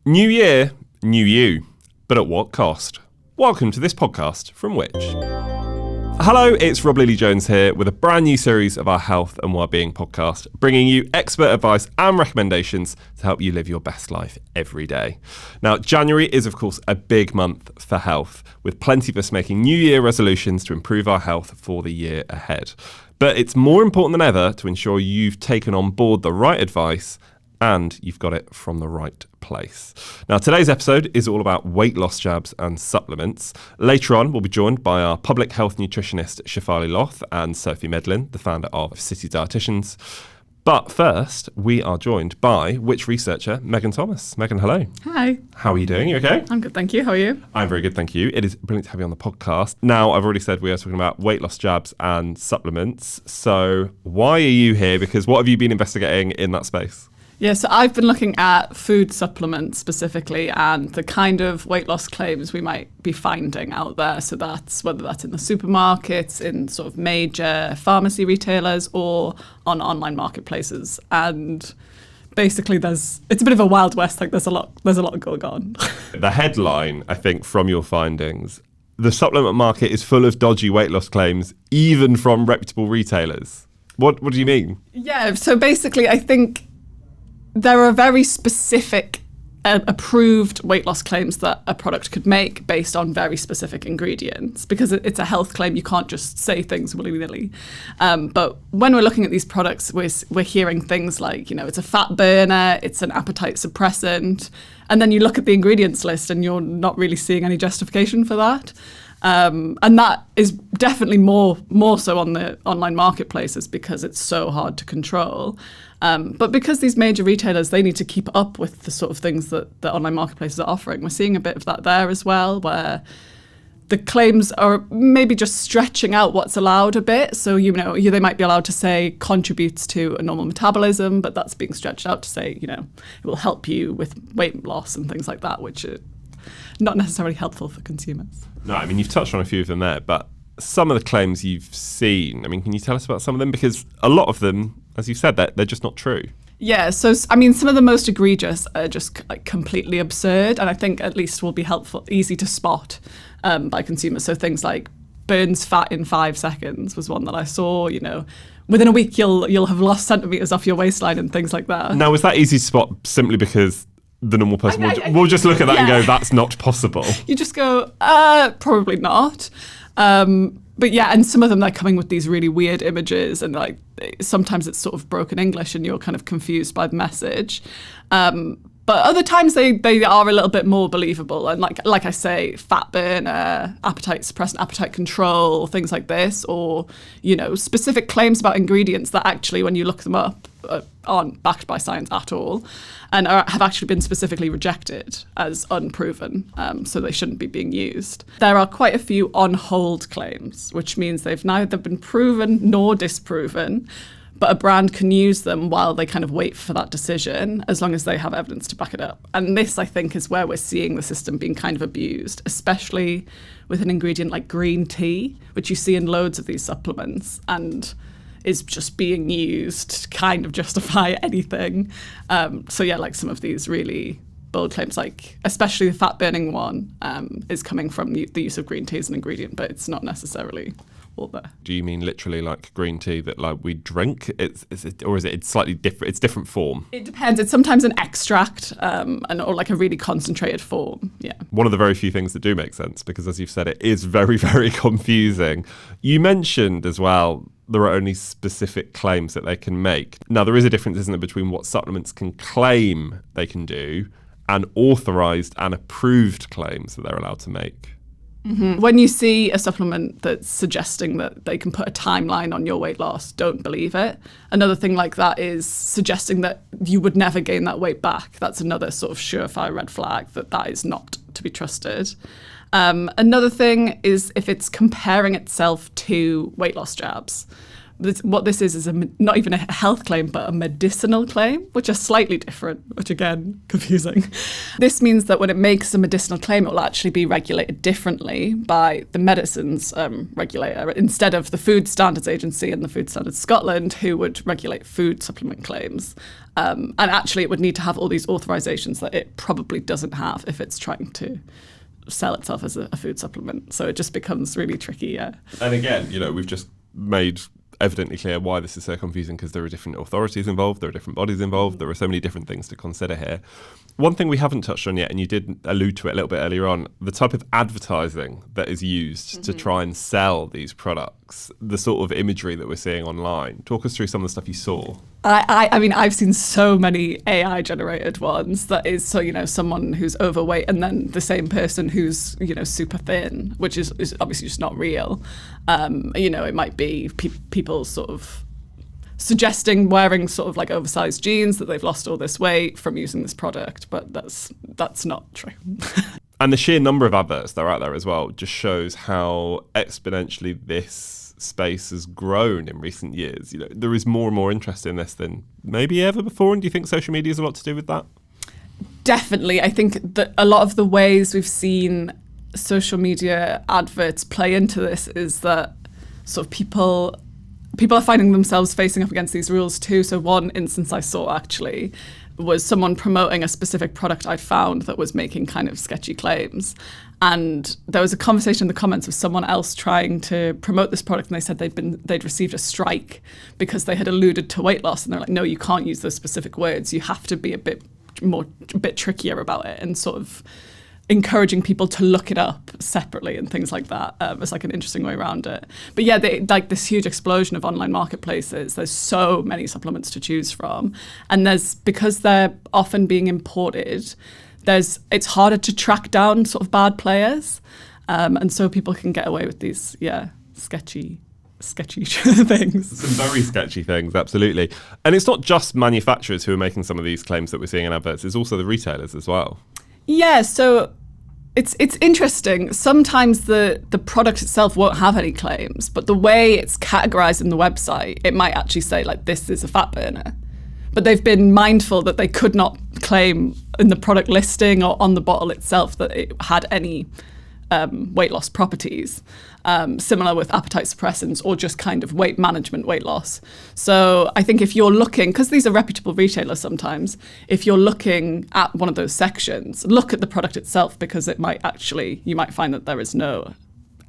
New year, new you, but at what cost? Welcome to this podcast from Which. Hello, it's Rob Lilly-Jones here with a brand new series of our health and wellbeing podcast, bringing you expert advice and recommendations to help you live your best life every day. Now, January is, of course, a big month for health, with plenty of us making New Year resolutions to improve our health for the year ahead. But it's more important than ever to ensure you've taken on board the right advice and you've got it from the right place. Now, today's episode is all about weight loss jabs and supplements. Later on, we'll be joined by our public health nutritionist, Shefalee Loth, and Sophie Medlin, the founder of City Dietitians. But first, we are joined by Which researcher, Megan Thomas. Megan, hello. Hi. How are you doing? You okay? I'm good, thank you. How are you? I'm very good, thank you. It is brilliant to have you on the podcast. Now, I've already said we are talking about weight loss jabs and supplements. So why are you here? Because what have you been investigating in that space? Yeah, so I've been looking at food supplements specifically and the kind of weight loss claims we might be finding out there. So that's whether that's in the supermarkets, in sort of major pharmacy retailers, or on online marketplaces. And basically it's a bit of a wild west, like there's a lot going on. The headline, I think, from your findings, the supplement market is full of dodgy weight loss claims, even from reputable retailers. What do you mean? Yeah, so basically I think there are very specific approved weight loss claims that a product could make based on very specific ingredients. Because it's a health claim, you can't just say things willy-nilly. But when we're looking at these products, we're hearing things like, it's a fat burner, it's an appetite suppressant. And then you look at the ingredients list and you're not really seeing any justification for that. And that is definitely more so on the online marketplaces because it's so hard to control. But because these major retailers, they need to keep up with the sort of things that the online marketplaces are offering. We're seeing a bit of that there as well, where the claims are maybe just stretching out what's allowed a bit. So, they might be allowed to say contributes to a normal metabolism, but that's being stretched out to say, it will help you with weight loss and things like that, which are not necessarily helpful for consumers. No, I mean, you've touched on a few of them there, but some of the claims you've seen, can you tell us about some of them? Because a lot of them, as you said, they're just not true. Yeah, so, some of the most egregious are just completely absurd, and I think at least will be easy to spot by consumers. So things like burns fat in 5 seconds was one that I saw, within a week you'll have lost centimetres off your waistline and things like that. Now, was that easy to spot simply because the normal person will just look at that and go, that's not possible? You just go, probably not. But yeah, and some of them, they're coming with these really weird images and sometimes it's sort of broken English and you're kind of confused by the message. But other times they are a little bit more believable. And like I say, fat burner, appetite suppressant, appetite control, things like this, or, specific claims about ingredients that actually, when you look them up, aren't backed by science at all and have actually been specifically rejected as unproven, so they shouldn't be being used. There are quite a few on hold claims, which means they've neither been proven nor disproven, but a brand can use them while they kind of wait for that decision, as long as they have evidence to back it up. And this, I think, is where we're seeing the system being kind of abused, especially with an ingredient like green tea, which you see in loads of these supplements and is just being used to kind of justify anything. So yeah, some of these really bold claims, especially the fat burning one, is coming from the use of green tea as an ingredient, but it's not necessarily all there. Do you mean literally like green tea that we drink? Or is it slightly different? It's different form? It depends. It's sometimes an extract or like a really concentrated form. Yeah. One of the very few things that do make sense, because as you've said, it is very, very confusing. You mentioned as well there are only specific claims that they can make. Now, there is a difference, isn't there, between what supplements can claim they can do and authorised and approved claims that they're allowed to make. Mm-hmm. When you see a supplement that's suggesting that they can put a timeline on your weight loss, don't believe it. Another thing like that is suggesting that you would never gain that weight back. That's another sort of surefire red flag that is not to be trusted. Another thing is if it's comparing itself to weight loss jabs. What this is not even a health claim, but a medicinal claim, which are slightly different, which again, confusing. This means that when it makes a medicinal claim, it will actually be regulated differently by the medicines regulator instead of the Food Standards Agency and the Food Standards Scotland, who would regulate food supplement claims. And actually, it would need to have all these authorizations that it probably doesn't have if it's trying to sell itself as a food supplement. So it just becomes really tricky, yeah. And again, we've just made evidently clear why this is so confusing, because there are different authorities involved, there are different bodies involved, there are so many different things to consider here. One thing we haven't touched on yet, and you did allude to it a little bit earlier on, the type of advertising that is used to try and sell these products, the sort of imagery that we're seeing online. Talk us through some of the stuff you saw. I mean, I've seen so many AI generated ones that is, someone who's overweight and then the same person who's, super thin, which is obviously just not real. It might be people sort of suggesting wearing sort of like oversized jeans, that they've lost all this weight from using this product, but that's not true. And the sheer number of adverts that are out there as well just shows how exponentially this space has grown in recent years. There is more and more interest in this than maybe ever before. And do you think social media has a lot to do with that? Definitely. I think that a lot of the ways we've seen social media adverts play into this is that sort of people are finding themselves facing up against these rules too. So one instance I saw actually was someone promoting a specific product I'd found that was making kind of sketchy claims. And there was a conversation in the comments of someone else trying to promote this product, and they said they'd received a strike because they had alluded to weight loss, and they're like, no, you can't use those specific words. You have to be a bit trickier about it, and sort of encouraging people to look it up separately and things like that. It's like an interesting way around it. But yeah, like this huge explosion of online marketplaces. There's so many supplements to choose from, and because they're often being imported, it's harder to track down sort of bad players, and so people can get away with these sketchy things. Some very sketchy things, absolutely. And it's not just manufacturers who are making some of these claims that we're seeing in adverts, it's also the retailers as well. Yeah, so it's interesting. Sometimes the product itself won't have any claims, but the way it's categorized in the website, it might actually say like, this is a fat burner. But they've been mindful that they could not claim in the product listing or on the bottle itself that it had any weight loss properties. Similar with appetite suppressants or just kind of weight management, weight loss. So I think if you're looking, because these are reputable retailers sometimes, if you're looking at one of those sections, look at the product itself, because you might find that there is no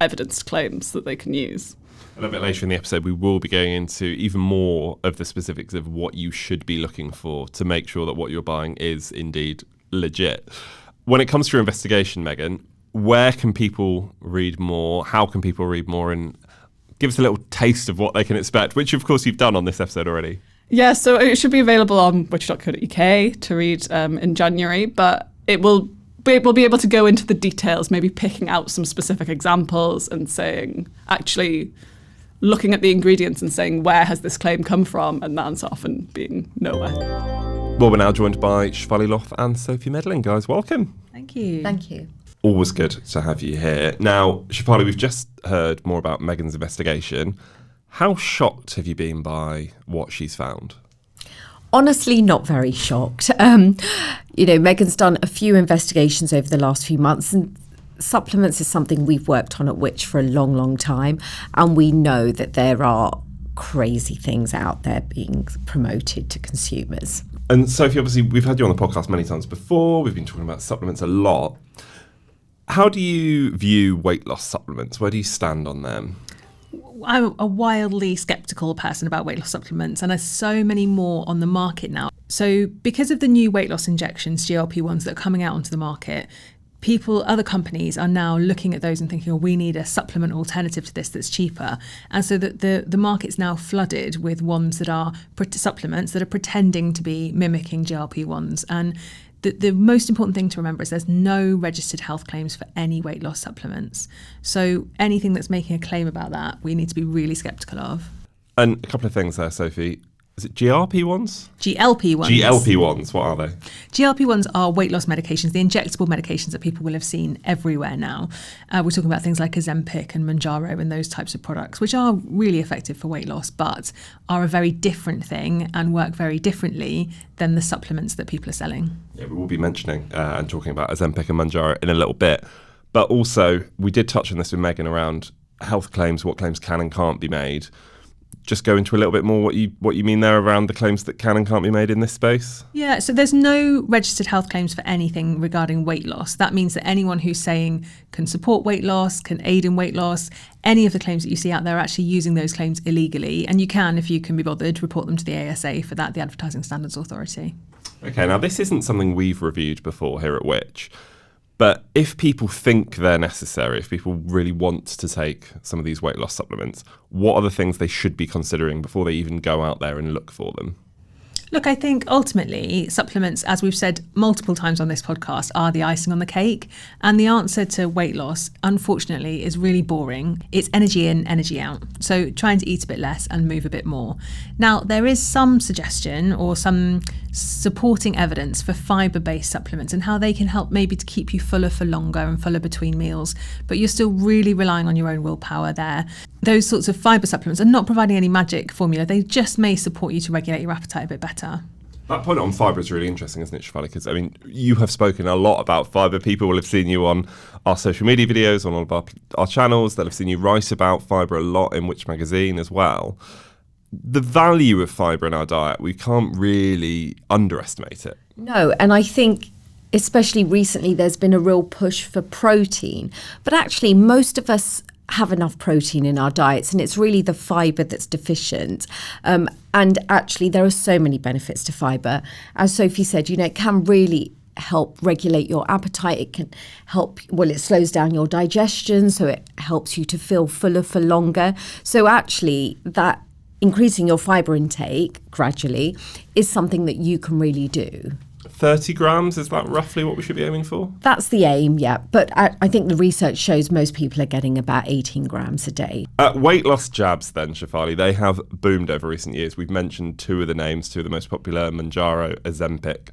evidenced claims that they can use. A little bit later in the episode, we will be going into even more of the specifics of what you should be looking for to make sure that what you're buying is indeed legit. When it comes to your investigation, Megan, where can people read more? How can people read more? And give us a little taste of what they can expect, which of course you've done on this episode already. Yeah, so it should be available on which.co.uk to read in January, but we'll be able to go into the details, maybe picking out some specific examples and saying, actually looking at the ingredients and saying, where has this claim come from? And the answer often being nowhere. Well, we're now joined by Shefalee Loth and Sophie Medlin. Guys, welcome. Thank you. Thank you. Always good to have you here. Now, Shefalee, we've just heard more about Megan's investigation. How shocked have you been by what she's found? Honestly, not very shocked. Megan's done a few investigations over the last few months, and supplements is something we've worked on at Which for a long, long time. And we know that there are crazy things out there being promoted to consumers. And Sophie, obviously, we've had you on the podcast many times before. We've been talking about supplements a lot. How do you view weight loss supplements? Where do you stand on them? I'm a wildly sceptical person about weight loss supplements, and there's so many more on the market now. So because of the new weight loss injections, GLP-1s, that are coming out onto the market, other companies are now looking at those and thinking, we need a supplement alternative to this that's cheaper. And so the market's now flooded with ones that are supplements that are pretending to be mimicking GLP-1s. And the most important thing to remember is there's no registered health claims for any weight loss supplements. So anything that's making a claim about that, we need to be really sceptical of. And a couple of things there, Sophie. Is it GRP1s? GLP-1s. GLP1s, what are they? GLP-1s are weight loss medications, the injectable medications that people will have seen everywhere now. We're talking about things like Ozempic and Mounjaro and those types of products, which are really effective for weight loss, but are a very different thing and work very differently than the supplements that people are selling. Yeah, we will be mentioning and talking about Ozempic and Mounjaro in a little bit. But also, we did touch on this with Megan around health claims, what claims can and can't be made. Just go into a little bit more what you mean there around the claims that can and can't be made in this space? Yeah, so there's no registered health claims for anything regarding weight loss. That means that anyone who's saying can support weight loss, can aid in weight loss, any of the claims that you see out there are actually using those claims illegally. And you can, if you can be bothered, report them to the ASA for that, the Advertising Standards Authority. Okay, now this isn't something we've reviewed before here at Which. But if people think they're necessary, if people really want to take some of these weight loss supplements, what are the things they should be considering before they even go out there and look for them? Look, I think ultimately supplements, as we've said multiple times on this podcast, are the icing on the cake. And the answer to weight loss, unfortunately, is really boring. It's energy in, energy out. So trying to eat a bit less and move a bit more. Now, there is some suggestion or some supporting evidence for fibre-based supplements and how they can help maybe to keep you fuller for longer and fuller between meals. But you're still really relying on your own willpower there. Those sorts of fibre supplements are not providing any magic formula. They just may support you to regulate your appetite a bit better. That point on fibre is really interesting, isn't it, Shefalee? Because, I mean, you have spoken a lot about fibre. People will have seen you on our social media videos, on all of our channels. They'll have seen you write about fibre a lot in Which magazine as well. The value of fibre in our diet, we can't really underestimate it. No, and I think especially recently there's been a real push for protein. But actually, most of us have enough protein in our diets, and it's really the fibre that's deficient. And actually, there are so many benefits to fibre. As Sophie said, it can really help regulate your appetite. It can help, it slows down your digestion, so it helps you to feel fuller for longer. So actually, that increasing your fibre intake gradually is something that you can really do. 30 grams, is that roughly what we should be aiming for? That's the aim, yeah. But I think the research shows most people are getting about 18 grams a day. Weight loss jabs then, Shefalee, they have boomed over recent years. We've mentioned two of the names, two of the most popular, Mounjaro, Ozempic.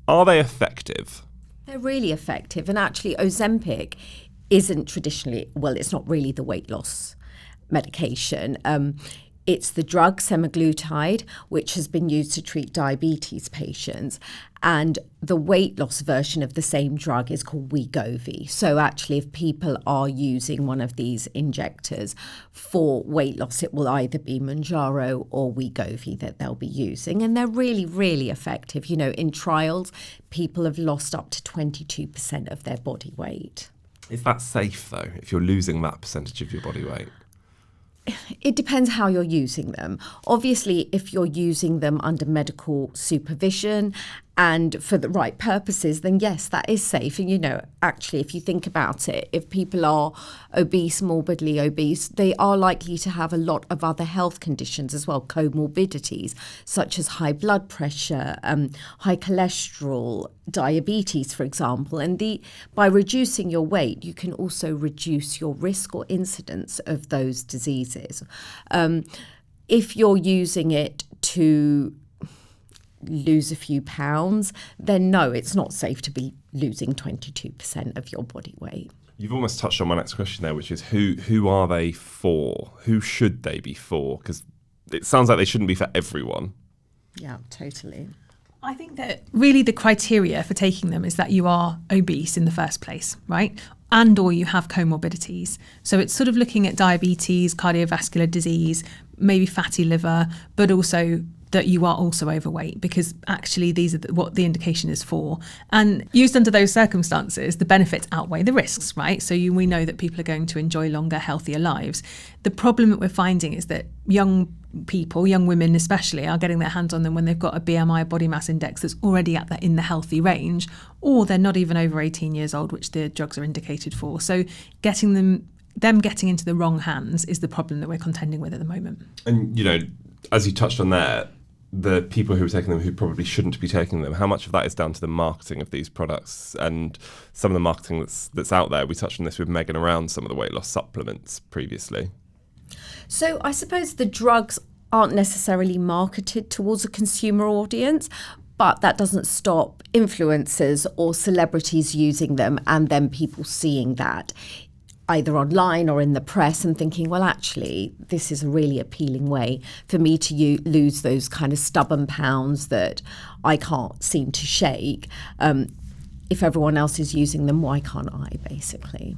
Are they effective? They're really effective. And actually, Ozempic isn't traditionally, it's not really the weight loss medication. It's the drug semaglutide, which has been used to treat diabetes patients. And the weight loss version of the same drug is called Wegovy. So actually, if people are using one of these injectors for weight loss, it will either be Mounjaro or Wegovy that they'll be using. And they're really, really effective. In trials, people have lost up to 22% of their body weight. Is that safe, though, if you're losing that percentage of your body weight? It depends how you're using them. Obviously, if you're using them under medical supervision and for the right purposes, then yes, that is safe. And, actually, if you think about it, if people are obese, morbidly obese, they are likely to have a lot of other health conditions as well, comorbidities, such as high blood pressure, high cholesterol, diabetes, for example. And by reducing your weight, you can also reduce your risk or incidence of those diseases. If you're using it to lose a few pounds, then no, it's not safe to be losing 22% of your body weight. You've almost touched on my next question there, which is who are they for? Who should they be for? Because it sounds like they shouldn't be for everyone. Yeah, totally. I think that really the criteria for taking them is that you are obese in the first place, right? And or you have comorbidities. So it's sort of looking at diabetes, cardiovascular disease, maybe fatty liver, but also that you are also overweight, because actually these are what the indication is for. And used under those circumstances, the benefits outweigh the risks, right? So we know that people are going to enjoy longer, healthier lives. The problem that we're finding is that young people, young women especially, are getting their hands on them when they've got a BMI, body mass index, that's already in the healthy range, or they're not even over 18 years old, which the drugs are indicated for. So getting them getting into the wrong hands is the problem that we're contending with at the moment. And, as you touched on there, the people who are taking them who probably shouldn't be taking them, how much of that is down to the marketing of these products and some of the marketing that's out there? We touched on this with Megan around some of the weight loss supplements previously. So I suppose the drugs aren't necessarily marketed towards a consumer audience, but that doesn't stop influencers or celebrities using them and then people seeing that either online or in the press and thinking, well, actually, this is a really appealing way for me to lose those kind of stubborn pounds that I can't seem to shake. If everyone else is using them, why can't I, basically?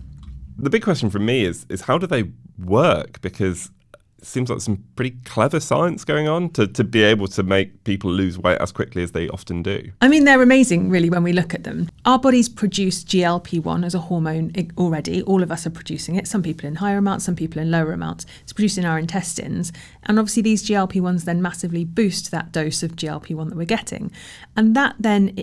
The big question for me is how do they work? Because it seems like some pretty clever science going on to be able to make people lose weight as quickly as they often do. I mean, they're amazing, really, when we look at them. Our bodies produce GLP-1 as a hormone already. All of us are producing it. Some people in higher amounts, some people in lower amounts. It's produced in our intestines. And obviously these GLP-1s then massively boost that dose of GLP-1 that we're getting. And that then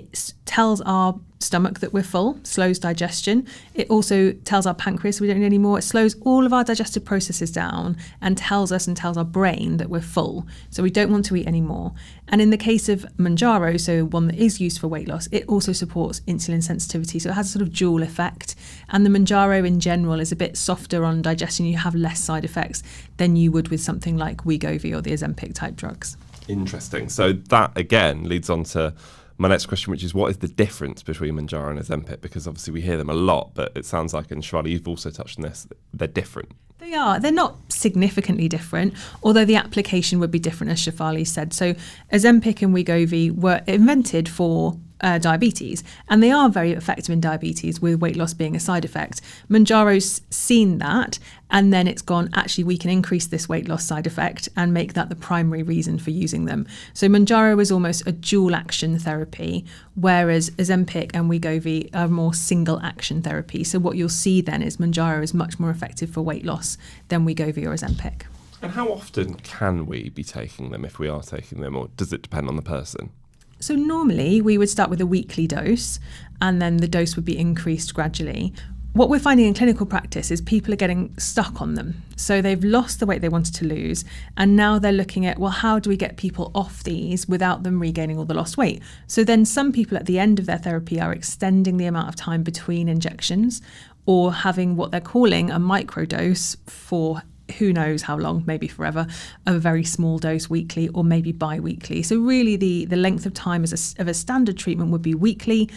tells our stomach that we're full, slows digestion. It also tells our pancreas we don't need any more. It slows all of our digestive processes down and tells our brain that we're full. So we don't want to eat anymore. And in the case of Mounjaro, so one that is used for weight loss, it also supports insulin sensitivity. So it has a sort of dual effect. And the Mounjaro in general is a bit softer on digestion. You have less side effects than you would with something like Wegovy or the Ozempic type drugs. Interesting. So that, again, leads on to my next question, which is what is the difference between Mounjaro and Ozempic? Because obviously we hear them a lot, but it sounds like, and Shefalee, you've also touched on this, they're different. They are. They're not significantly different, although the application would be different, as Shefalee said. So Ozempic and Wegovy were invented for diabetes, and they are very effective in diabetes, with weight loss being a side effect. Mounjaro's seen that, and then it's gone, actually, we can increase this weight loss side effect and make that the primary reason for using them. So Mounjaro is almost a dual action therapy, whereas Ozempic and Wegovy are more single action therapy. So what you'll see then is Mounjaro is much more effective for weight loss than Wegovy or Ozempic. And how often can we be taking them if we are taking them, or does it depend on the person? So normally we would start with a weekly dose, and then the dose would be increased gradually. What we're finding in clinical practice is people are getting stuck on them. So they've lost the weight they wanted to lose, and now they're looking at, well, how do we get people off these without them regaining all the lost weight? So then some people at the end of their therapy are extending the amount of time between injections, or having what they're calling a microdose for who knows how long, maybe forever, of a very small dose weekly or maybe bi-weekly. So really the length of time of a standard treatment would be weekly,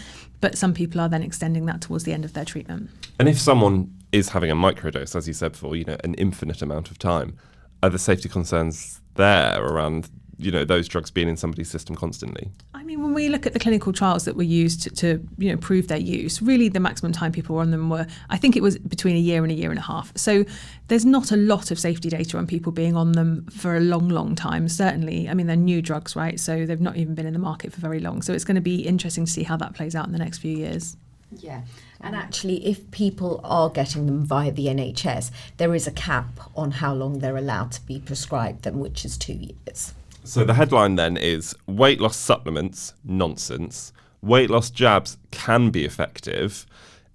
but some people are then extending that towards the end of their treatment. And if someone is having a microdose, as you said before, an infinite amount of time, are the safety concerns there around those drugs being in somebody's system constantly? I mean, when we look at the clinical trials that were used to prove their use, really the maximum time people were on them were, I think it was between a year and a half. So there's not a lot of safety data on people being on them for a long, long time, certainly. I mean, they're new drugs, right? So they've not even been in the market for very long. So it's going to be interesting to see how that plays out in the next few years. Yeah. And actually, if people are getting them via the NHS, there is a cap on how long they're allowed to be prescribed them, which is 2 years. So the headline then is weight loss supplements, nonsense. Weight loss jabs can be effective.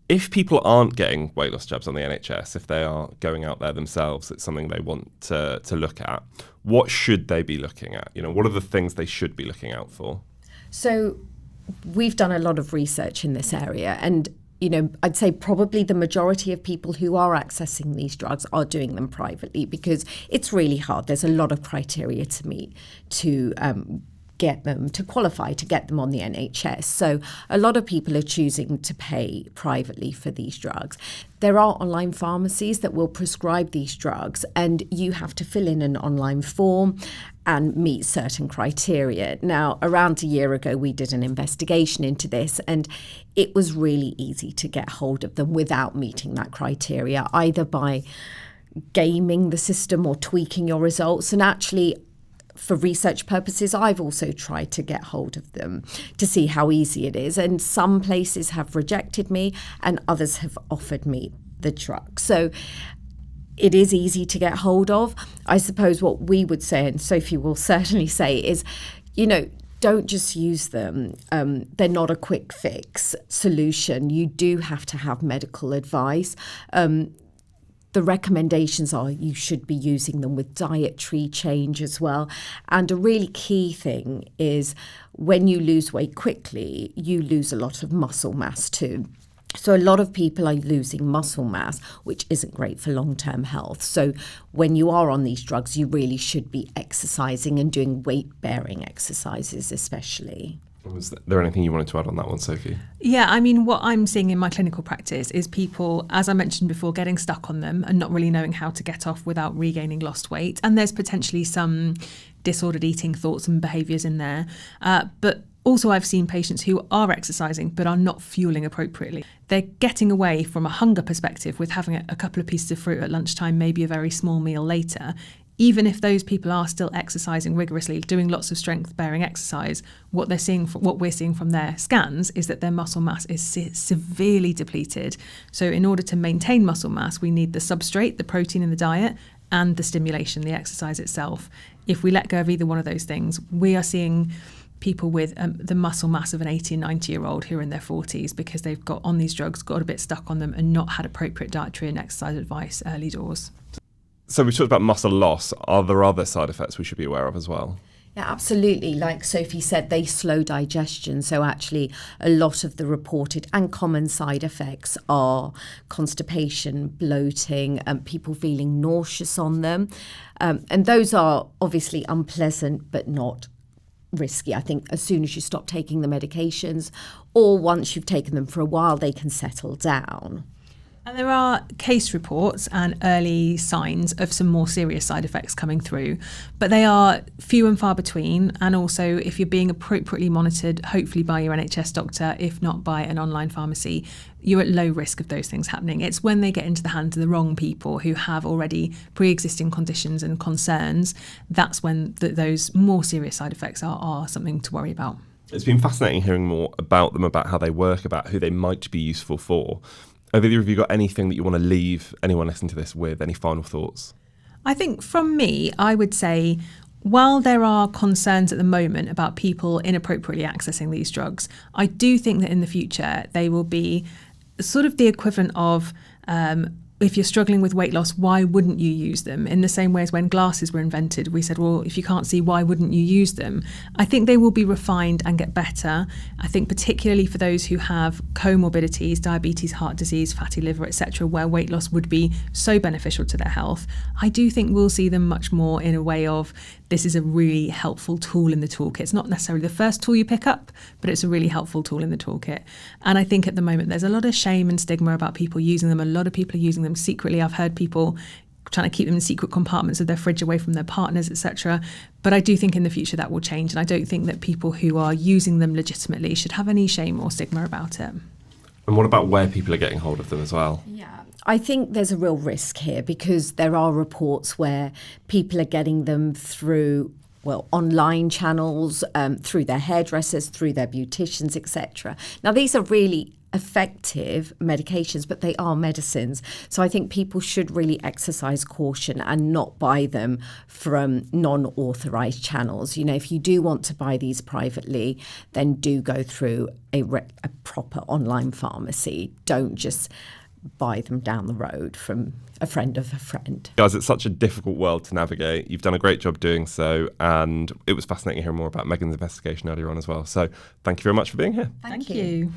If people aren't getting weight loss jabs on the NHS, if they are going out there themselves, it's something they want to look at. What should they be looking at? What are the things they should be looking out for? So we've done a lot of research in this area, and I'd say probably the majority of people who are accessing these drugs are doing them privately, because it's really hard. There's a lot of criteria to meet to get them, to qualify to get them on the NHS. So a lot of people are choosing to pay privately for these drugs. There are online pharmacies that will prescribe these drugs, and you have to fill in an online form and meet certain criteria. Now, around a year ago, we did an investigation into this, and it was really easy to get hold of them without meeting that criteria, either by gaming the system or tweaking your results. And actually, for research purposes, I've also tried to get hold of them to see how easy it is. And some places have rejected me and others have offered me the drug. So it is easy to get hold of. I suppose what we would say, and Sophie will certainly say, is, don't just use them. They're not a quick fix solution. You do have to have medical advice. The recommendations are you should be using them with dietary change as well. And a really key thing is when you lose weight quickly, you lose a lot of muscle mass too. So a lot of people are losing muscle mass, which isn't great for long-term health. So when you are on these drugs, you really should be exercising and doing weight-bearing exercises especially. Was there anything you wanted to add on that one, Sophie? Yeah, I mean, what I'm seeing in my clinical practice is people, as I mentioned before, getting stuck on them and not really knowing how to get off without regaining lost weight. And there's potentially some disordered eating thoughts and behaviours in there. But also I've seen patients who are exercising but are not fueling appropriately. They're getting away from a hunger perspective with having a couple of pieces of fruit at lunchtime, maybe a very small meal later. Even if those people are still exercising rigorously, doing lots of strength-bearing exercise, what we're seeing from their scans is that their muscle mass is severely depleted. So in order to maintain muscle mass, we need the substrate, the protein in the diet, and the stimulation, the exercise itself. If we let go of either one of those things, we are seeing people with the muscle mass of an 80 and 90-year-old who are in their 40s because they've got on these drugs, got a bit stuck on them, and not had appropriate dietary and exercise advice early doors. So we talked about muscle loss. Are there other side effects we should be aware of as well? Yeah, absolutely. Like Sophie said, they slow digestion. So actually a lot of the reported and common side effects are constipation, bloating, people feeling nauseous on them. And those are obviously unpleasant, but not risky. I think as soon as you stop taking the medications, or once you've taken them for a while, they can settle down. And there are case reports and early signs of some more serious side effects coming through, but they are few and far between. And also, if you're being appropriately monitored, hopefully by your NHS doctor, if not by an online pharmacy, you're at low risk of those things happening. It's when they get into the hands of the wrong people who have already pre-existing conditions and concerns, that's when those more serious side effects are something to worry about. It's been fascinating hearing more about them, about how they work, about who they might be useful for. Have either of you got anything that you want to leave anyone listening to this with? Any final thoughts? I think from me, I would say, while there are concerns at the moment about people inappropriately accessing these drugs, I do think that in the future they will be sort of the equivalent of if you're struggling with weight loss, why wouldn't you use them? In the same way as when glasses were invented, we said, well, if you can't see, why wouldn't you use them? I think they will be refined and get better. I think particularly for those who have comorbidities, diabetes, heart disease, fatty liver, etc., where weight loss would be so beneficial to their health, I do think we'll see them much more in a way of this is a really helpful tool in the toolkit. It's not necessarily the first tool you pick up, but it's a really helpful tool in the toolkit. And I think at the moment there's a lot of shame and stigma about people using them. A lot of people are using them secretly. I've heard people trying to keep them in secret compartments of their fridge away from their partners, etc. But I do think in the future that will change. And I don't think that people who are using them legitimately should have any shame or stigma about it. And what about where people are getting hold of them as well? Yeah, I think there's a real risk here because there are reports where people are getting them through online channels, through their hairdressers, through their beauticians, etc. Now, these are really effective medications, but they are medicines. So I think people should really exercise caution and not buy them from non-authorized channels. You know, if you do want to buy these privately, then do go through a proper online pharmacy. Don't just buy them down the road from a friend of a friend. Guys, it's such a difficult world to navigate. You've done a great job doing so, and it was fascinating hearing more about Megan's investigation earlier on as well. So thank you very much for being here. Thank you.